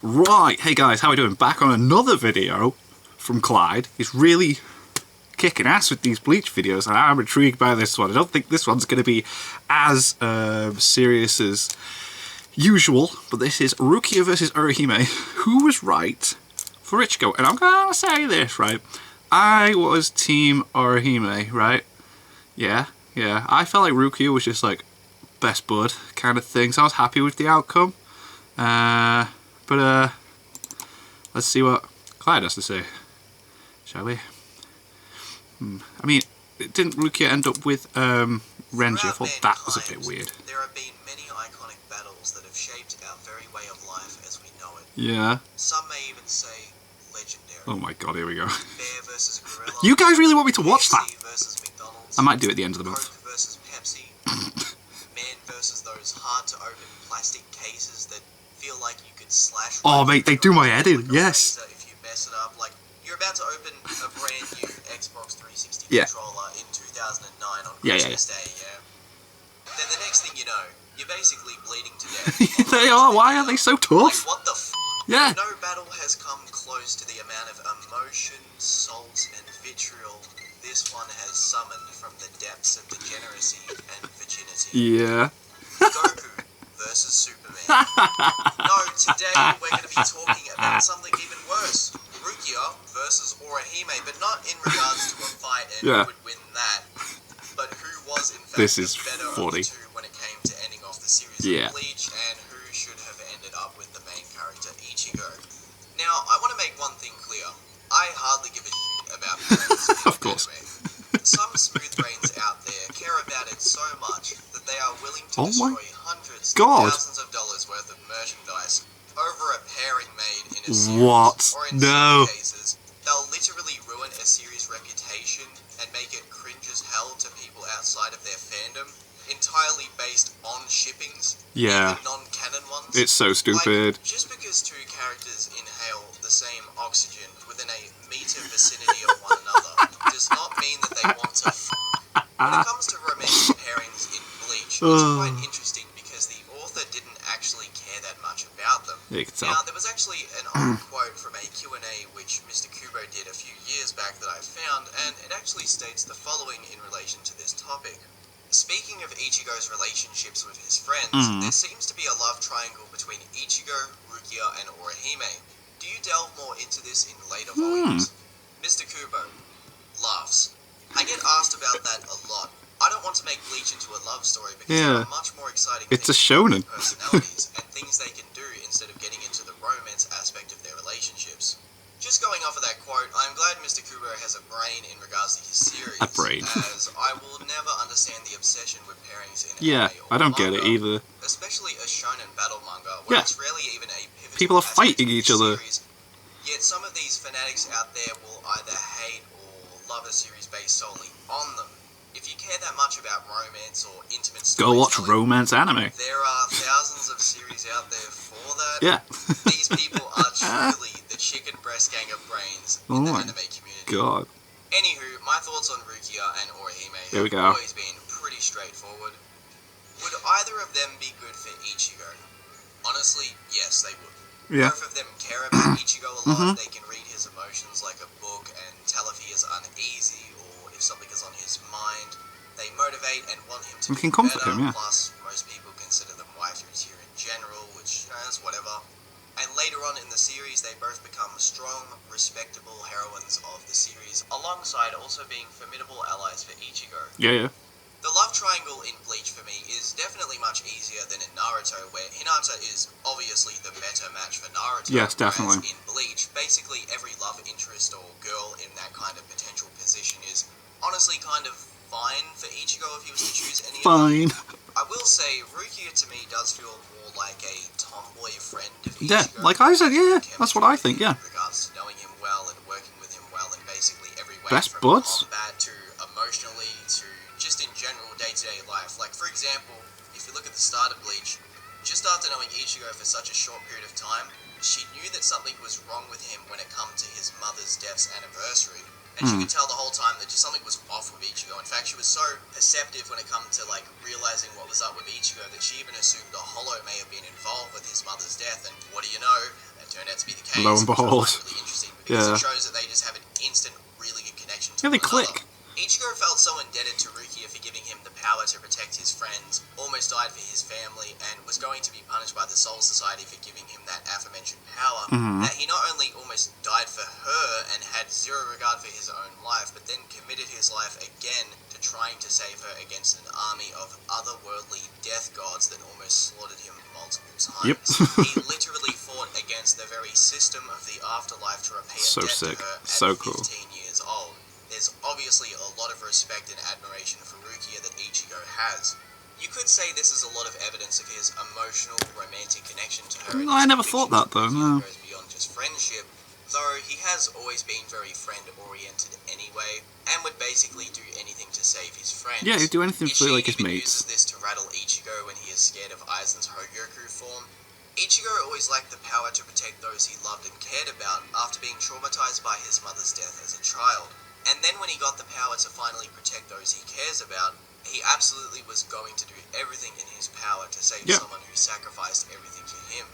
Right, hey guys, how are we doing? Back on another video from Clyde. He's really kicking ass with these Bleach videos, and I'm intrigued by this one. I don't think this one's going to be as serious as usual, but this is Rukia versus Orihime. Who was right for Ichigo? And I'm going to say this, right? I was Team Orihime, right? Yeah. I felt like Rukia was just like best bud kind of thing, so I was happy with the outcome. But let's see what Clyde has to say, shall we? I mean, didn't Rukia end up with Renji? I thought that was a bit weird. There have been many iconic battles that have shaped our very way of life as we know it. Yeah. Some may even say legendary. Oh my god, here we go. Bear versus gorilla. You guys really want me to watch that? Versus McDonald's. I might do it at the end of the month. Coke versus Pepsi. Man versus those hard to open plastic cases that feel like you could slash. Oh mate, they do my head in. Yes. If you mess it up, like you're about to open a brand new Xbox 360 Yeah. controller in 2009 on Yeah. Christmas Day, yeah. Then the next thing you know, you're basically bleeding to death. They are. Why are they so tough? Like, what the f? Yeah. No battle has come close to the amount of emotion, salt, and vitriol this one has summoned from the depths of degeneracy and virginity. Yeah. Goku versus Superman. No, today we're going to be talking about something even worse. Rukia versus Orihime, but not in regards to a fight and Yeah. who would win that, but who was in fact This is the better funny. of the two when it came to ending off the series Yeah. of Bleach, and who should have ended up with the main character Ichigo. Now, I want to make one thing clear. I hardly give a shit about parents in Of course. anime. Some smooth brains out there care about it so much that they are willing to Oh my destroy hundreds God. of thousands of dollars worth of merchandise over a pairing made in a series. What? Or in No. some cases, they'll literally ruin a series' reputation and make it cringe as hell to people outside of their fandom, entirely based on shippings, Yeah. even non-canon ones. It's so stupid. Like, just because two characters inhale the same oxygen within a meter vicinity of one another does not mean that they want to f***. When it comes to romantic pairings in Bleach, it's quite interesting because the author didn't actually care that much about them. Yeah, you can Now, tell. there was actually an old quote from a Q&A which Mr. Kubo did a few years back that I found, and it actually states the following in relation to this topic. Speaking of Ichigo's relationships with his friends, there seems to be a love triangle between Ichigo, Rukia, and Orihime. Do you delve more into this in later volumes? Mr. Kubo laughs. I get asked about that a lot. I don't want to make Bleach into a love story because there Yeah. are much more exciting It's a things shonen. with personalities and things they can do instead of getting into the romance aspect of their relationships. Just going off of that quote, I'm glad Mr. Kubo has a brain in regards to his series, A brain. as I will never understand the obsession with pairings in Yeah, anime or I don't get it manga, either. especially a shonen battle manga, where Yeah. it's rarely even a pivotal People are aspect fighting of the each other. series. Yet some of these fanatics out there will either hate or love a series based solely on them. If you care that much about romance or intimate Go watch storytelling, romance anime. there are thousands of series out there for that. Yeah. These people are truly the chicken breast gang of brains in the Oh my anime community. God. Anywho, my thoughts on Rukia and Orihime There we have go. always been pretty straightforward. Would either of them be good for Ichigo? Honestly, yes, they would. Yeah. Both of them care about Ichigo a lot. They can read his emotions like a book and tell if he is uneasy or if something is on his mind. They motivate and want him to We be can comfort better. him, yeah. Plus, most people consider them waifu tier in general, which, is whatever. And later on in the series, they both become strong, respectable heroines of the series, alongside also being formidable allies for Ichigo. Yeah. The love triangle in Bleach for me is definitely much easier than in Naruto, where Hinata is obviously the better match for Naruto. Yes, definitely. Whereas in Bleach, basically every love interest or girl in that kind of potential position is honestly kind of fine for Ichigo if he was to choose any of them. Fine. I will say, Rukia to me does feel more like a tomboy friend of Ichigo. Yeah, like I said, yeah, that's what I think, yeah. In regards to knowing him well and working with him well in basically every way. Best from buds. combat to emotionally to just in general day-to-day life. Like, for example, if you look at the start of Bleach, just after knowing Ichigo for such a short period of time, she knew that something was wrong with him when it came to his mother's death's anniversary. And she could tell the whole time that just something was off with Ichigo. In fact, she was so perceptive when it came to, like, realizing what was up with Ichigo that she even assumed a Hollow may have been involved with his mother's death. And what do you know? That Lo and behold. Really interesting because Yeah. it shows that they just have an instant, really good connection to Yeah, they one another. click. Ichigo felt so indebted to Rukia for giving him the power to protect his friends, almost died for his family, and was going to be punished by the Soul Society for giving him that aforementioned power, that he not only almost died for her and had zero regard for his own life, but then committed his life again to trying to save her against an army of otherworldly death gods that almost slaughtered him multiple times. Yep. He literally fought against the very system of the afterlife to repay a So debt sick. to her at So cool. 15 years old. There's obviously a lot of respect and admiration for Rukia that Ichigo has. You could say this is a lot of evidence of his emotional, romantic connection to her. I never thought that, though, no. Goes beyond just friendship, though he has always been very friend-oriented anyway, and would basically do anything to save his friends. Yeah, he'd do anything for, like, his Ishii even mates. uses this to rattle Ichigo when he is scared of Aizen's Hogyoku form. Ichigo always lacked the power to protect those he loved and cared about after being traumatized by his mother's death as a child. And then when he got the power to finally protect those he cares about, he absolutely was going to do everything in his power to save someone who sacrificed everything for him.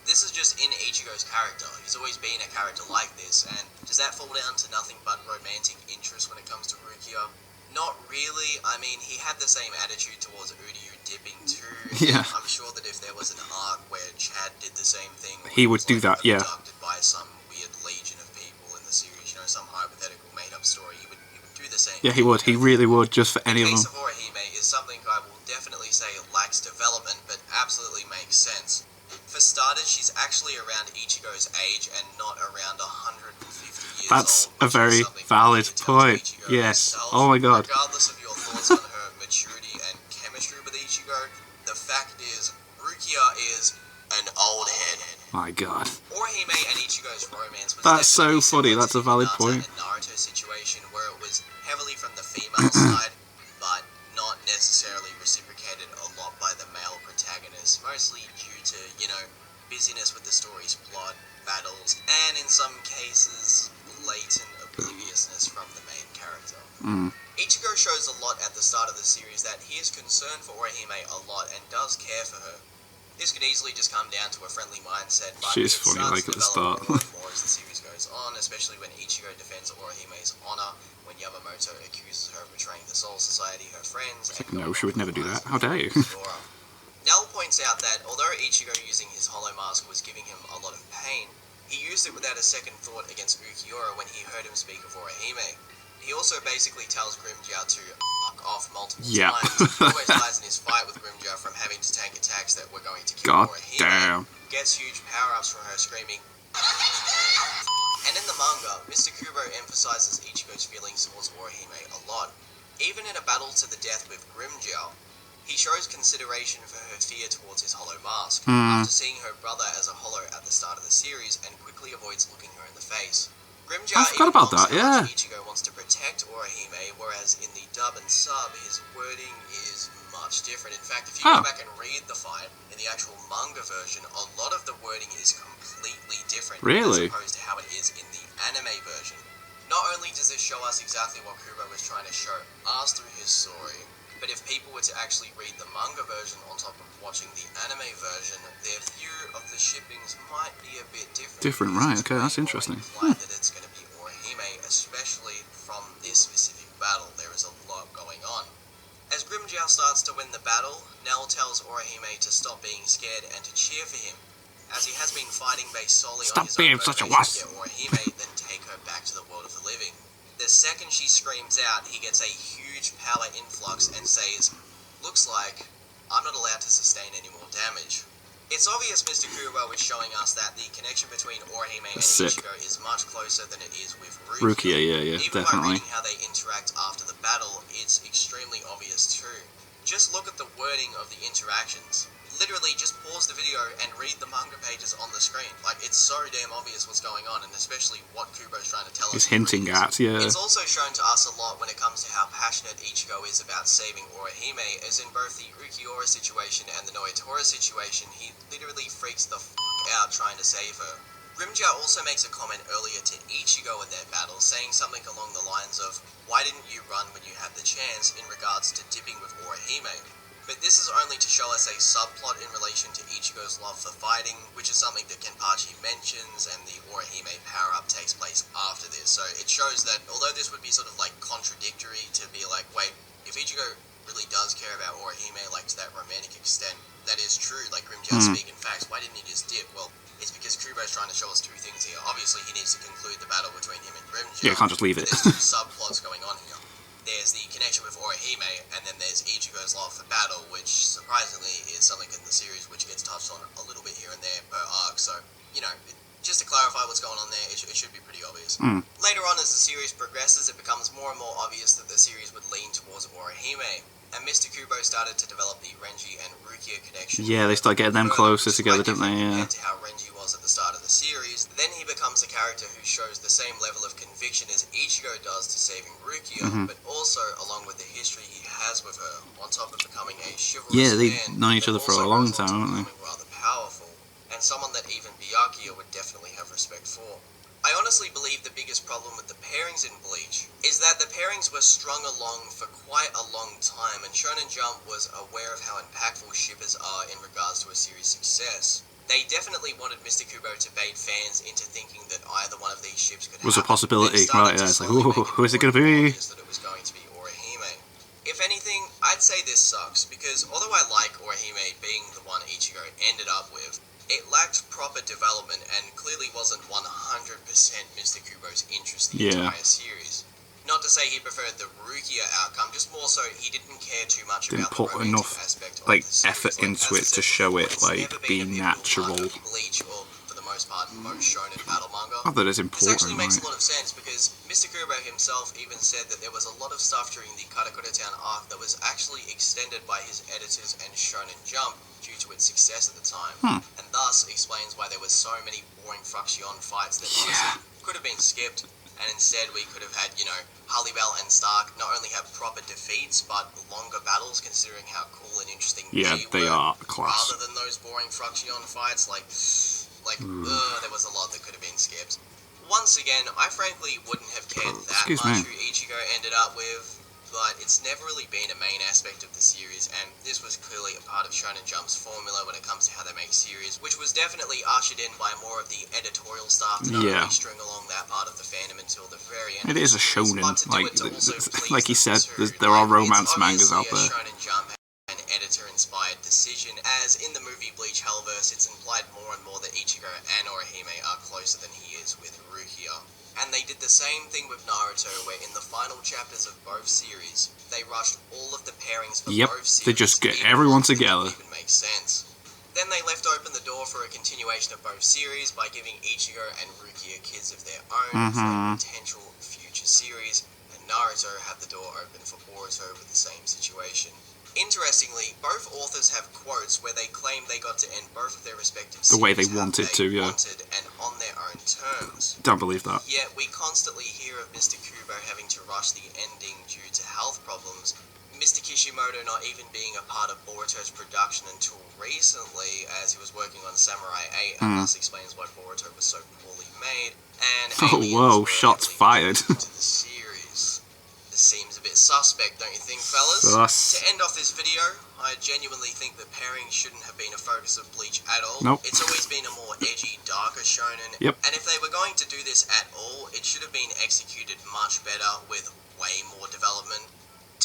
This is just in Ichigo's character. He's always been a character like this, and does that fall down to nothing but romantic interest when it comes to Rukia? Not really. I mean, he had the same attitude towards Uryu dipping too. Yeah. I'm sure that if there was an arc where Chad did the same thing, or He would was, do that, yeah. abducted by some weird legion of people in the series, you know, some hypothetical made-up story, he would do the same. Yeah, he would. He really would, just for any of The them. case of Orihime is something I will definitely say lacks development, but absolutely makes sense. For starters, she's actually around Ichigo's age and not around 150 years That's old. a very valid point. Yes. Oh my god. Regardless of your thoughts on her maturity and chemistry with Ichigo, the fact is, Rukia is an old head. My god. Orihime and Ichigo's romance was That's so definitely funny, similar that's to a valid Hinata point. and Naruto situation where it was heavily from the female side, but not necessarily reciprocated a lot by the male protagonist, mostly due to, you know, busyness with the story's plot, battles, and in some cases, blatant obliviousness from the main character. Ichigo shows a lot at the start of the series that he is concerned for Orihime a lot and does care for her. This could easily just come down to a friendly mindset, but She's it funny, starts like, to at the develop start. more and more as the series goes on, especially when Ichigo defends Orihime's honor, when Yamamoto accuses her of betraying the Soul Society, her friends, It's like, no, she would never do that. How dare you? Nell points out that although Ichigo using his hollow mask was giving him a lot of pain, he used it without a second thought against Ukiura when he heard him speak of Orihime. He also basically tells Grimmjow to fuck off multiple Yeah. times. He almost dies in his fight with Grimmjow from having to tank attacks that were going to kill God Orihime. damn. Gets huge power-ups from her screaming. And in the manga, Mr. Kubo emphasizes Ichigo's feelings towards Orihime a lot. Even in a battle to the death with Grimmjow, he shows consideration for her fear towards his hollow mask, after seeing her brother as a hollow at the start of the series and quickly avoids looking her in the face. Grimmjow I forgot about that, yeah. Ichigo wants to protect Orihime, whereas in the dub and sub, his wording is much different. In fact, if you go back and read the fight, in the actual manga version, a lot of the wording is completely different Really? as opposed to how it is in the anime version. Not only does this show us exactly what Kubo was trying to show us through his story, but if people were to actually read the manga version on top of watching the anime version, their view of the shippings might be a bit different. Different, right, okay, that's interesting. That it's going to be Orihime, especially from this specific battle. There is a lot going on. As Grimmjow starts to win the battle, Nell tells Orihime to stop being scared and to cheer for him, as he has been fighting based solely on his own Stop being such a motivation to wuss. get Orihime, then take her back to the world of the living. The second she screams out, he gets a huge power influx and says, "Looks like I'm not allowed to sustain any more damage." It's obvious Mr. Kubo is showing us that the connection between Orihime and Sick. Ichigo is much closer than it is with Rukia. Rukia, yeah, Even by definitely. reading how they interact after the battle, it's extremely obvious too. Just look at the wording of the interactions. Literally, just pause the video and read the manga pages on the screen. Like, it's so damn obvious what's going on, and especially what Kubo's trying to tell us. He's hinting at, yeah. It's also shown to us a lot when it comes to how passionate Ichigo is about saving Orihime, as in both the Ukiura situation and the Noitora situation, he literally freaks the f*** out trying to save her. Grimmjow also makes a comment earlier to Ichigo in their battle, saying something along the lines of, "Why didn't you run when you had the chance?" in regards to dipping with Orihime. But this is only to show us a subplot in relation to Ichigo's love for fighting, which is something that Kenpachi mentions, and the Orihime power-up takes place after this. So it shows that, although this would be sort of like contradictory to be like, wait, if Ichigo really does care about Orihime, like to that romantic extent, that is true, like Grimja's speaking facts, why didn't he just dip? Well, it's because Kubo's trying to show us two things here. Obviously, he needs to conclude the battle between him and Grimja. Yeah, can't just leave it. There's two subplots going on here. There's the connection with Orihime, and then there's Ichigo's love for battle, which surprisingly is something in the series which gets touched on a little bit here and there per arc. So, you know, just to clarify what's going on there, it should be pretty obvious. Later on, as the series progresses, it becomes more and more obvious that the series would lean towards Orihime, and Mr. Kubo started to develop the Renji and Rukia connection. Yeah, they start getting them closer together, didn't they? Yeah. Compared to how Renji was at the start of the series, then he becomes a character who shows the same level of conviction as Ichigo does to saving Rukia, but also along with the history he has with her, on top of becoming a chivalrous Yeah, they've man, known each other for a long time, haven't they? rather powerful, and someone that even Byakuya would definitely have respect for. I honestly believe the biggest problem with the pairings in Bleach is that the pairings were strung along for quite a long time, and Shonen Jump was aware of how impactful shippers are in regards to a series' success. They definitely wanted Mr. Kubo to bait fans into thinking that either one of these ships could Was a happen. possibility, They started right? Yeah, to it's like, slowly ooh, make it who is it more going to be? obvious that it was going to be Orihime. If anything, I'd say this sucks, because although I like Orihime being the one Ichigo ended up with, it lacked proper development and clearly wasn't 100% Mr. Kubo's interest the entire series. Not to say he preferred the Rukia outcome, just more so he didn't care too much Didn't about put the romantic enough aspect of like the series. effort Like, into as I it to said show before, it it's like never being been a pivotal natural. part of Bleach, or for the most part, most shonen battle manga. Not that it's This important, actually makes right? a lot of sense because Mr. Kubo himself even said that there was a lot of stuff during the Karakura Town arc that was actually extended by his editors and Shonen Jump due to its success at the time, and thus explains why there were so many boring Fruction fights that honestly could have been skipped, and instead we could have had, you know, Halliwell and Stark not only have proper defeats, but longer battles considering how cool and interesting They were, are class. rather than those boring Fruction fights, there was a lot that could have been skipped. Once again, I frankly wouldn't have cared that Excuse much me. who Ichigo ended up with, but it's never really been a main aspect of the series, and this was clearly a part of Shonen Jump's formula when it comes to how they make series, which was definitely ushered in by more of the editorial staff to not only string along that part of the fandom until the very end. It is a shonen, but to do like it to also please like he them said, too. there are Like, romance it's mangas out obviously a there. Shonen Jump an editor-inspired decision, as in the movie Bleach Hellverse, it's implied more and more that Ichigo and Orihime are closer than he is with Rukia. And they did the same thing with Naruto, where in the final chapters of both series, they rushed all of the pairings for both series. They just get even everyone ones that together. didn't even make sense. Then they left open the door for a continuation of both series by giving Ichigo and Rukia kids of their own for a potential future series, and Naruto had the door open for Boruto with the same situation. Interestingly, both authors have quotes where they claim they got to end both of their respective series The way they how wanted they to, yeah. wanted and on their own terms. Don't believe that. Yet we constantly hear of Mr. Kubo having to rush the ending due to health problems, Mr. Kishimoto not even being a part of Boruto's production until recently, as he was working on Samurai 8, and thus explains why Boruto was so poorly made, and Oh, aliens whoa, were shots heavily fired. linked to the series. This seems a bit suspect, don't you think, fellas? Sus. To end off this video, I genuinely think that pairing shouldn't have been a focus of Bleach at all. Nope. It's always been a more edgy, darker shonen, Yep. and if they were going to do this at all, it should have been executed much better with way more development.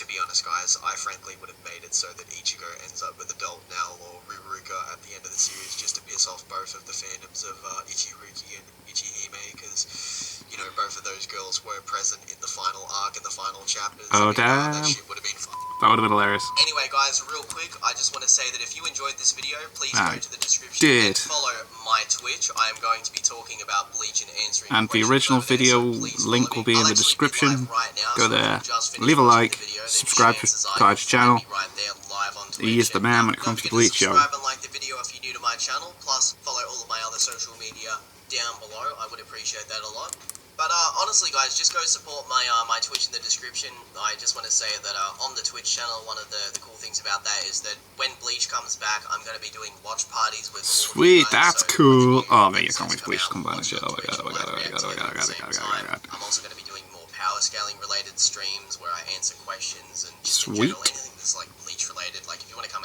To be honest, guys, I frankly would have made it so that Ichigo ends up with Adult Nell or Ruruka at the end of the series just to piss off both of the fandoms of Ichiruki and Ichihime, because, you know, both of those girls were present in the final arc and the final chapters. Oh, That damn. shit would have been fun. That would have been hilarious. Anyway, guys, real quick, I just want to say that if you enjoyed this video, please I go to the description did. and follow my Twitch. I am going to be talking about Bleach and answering And the questions original over there, video so please link follow will be me. in I'll the actually be description. live right now, Go so if there, you've just finished leave a watching like, the video, then subscribe to chances are Clyde's you'll channel. be right there live on He is Twitch. the And, man when it don't comes to forget Bleach, yo. subscribe and like the video if you're new to my channel, plus follow all of my other social media down below. I would appreciate that a lot. But honestly, guys, just go support my my Twitch in the description. I just want to say that on the Twitch channel, one of the cool things about that is that when Bleach comes back, I'm going to be doing watch parties with all of you Sweet, guys, that's so cool. when the new Oh, man, you episodes can't wait for Bleach to come out, back and shit. Oh my god, oh my god, oh my god, oh my god, oh my god, oh my god, oh my god. I'm also going to be doing more power scaling related streams where I answer questions and just in Sweet. general anything that's like Bleach related. Like if you want to come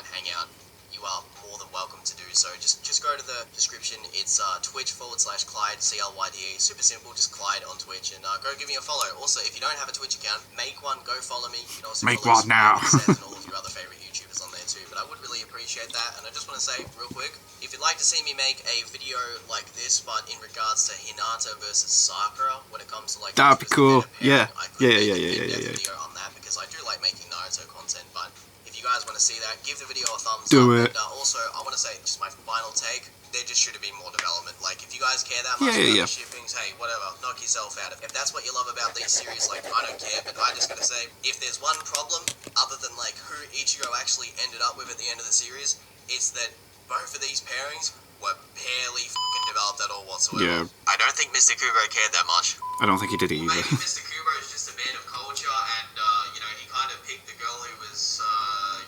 It's Twitch/Clyde, CLYDE. Super simple, just Clyde on Twitch, and go give me a follow. Also, if you don't have a Twitch account, make one, go follow me. You can also Make follow one now. and all of your other favorite YouTubers on there too, but I would really appreciate that. And I just want to say, real quick, if you'd like to see me make a video like this, but in regards to Hinata versus Sakura, when it comes to like... That'd be cool. Yeah. Yeah. Yeah. Video on that, because I do like making Naruto content, but if you guys want to see that, give the video a thumbs Do up. it. And also, I want to say, just my final take, there just should have been more development. Like, if you guys care that much about the shippings, hey, whatever, knock yourself out. If that's what you love about these series, like, I don't care, but I just gotta say, if there's one problem, other than, like, who Ichigo actually ended up with at the end of the series, it's that both of these pairings were barely fucking developed at all whatsoever. Yeah. I don't think Mr. Kubo cared that much. I don't think he did either. Maybe Mr. Kubo is just a man of culture, and, you know, he kind of picked the girl who was,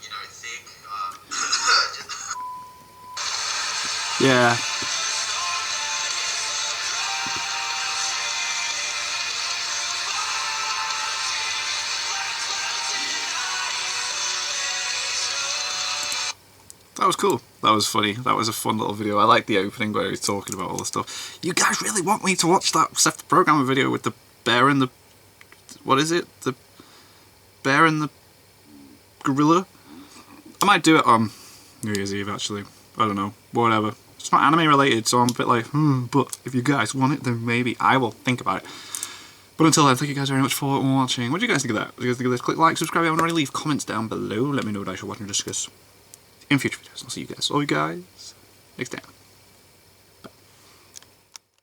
you know, thick. Yeah. That was cool. That was funny. That was a fun little video. I like the opening where he's talking about all the stuff. You guys really want me to watch that Seth the Programmer video with the bear and the... What is it? The bear and the gorilla? I might do it on New Year's Eve, actually. I don't know. Whatever. It's not anime related, so I'm a bit like, but if you guys want it, then maybe I will think about it. But until then, thank you guys very much for watching. What do you guys think of that? What do you guys think of this? Click like, subscribe if you haven't already, leave comments down below. Let me know what I should watch and discuss in future videos. I'll see you guys, next time.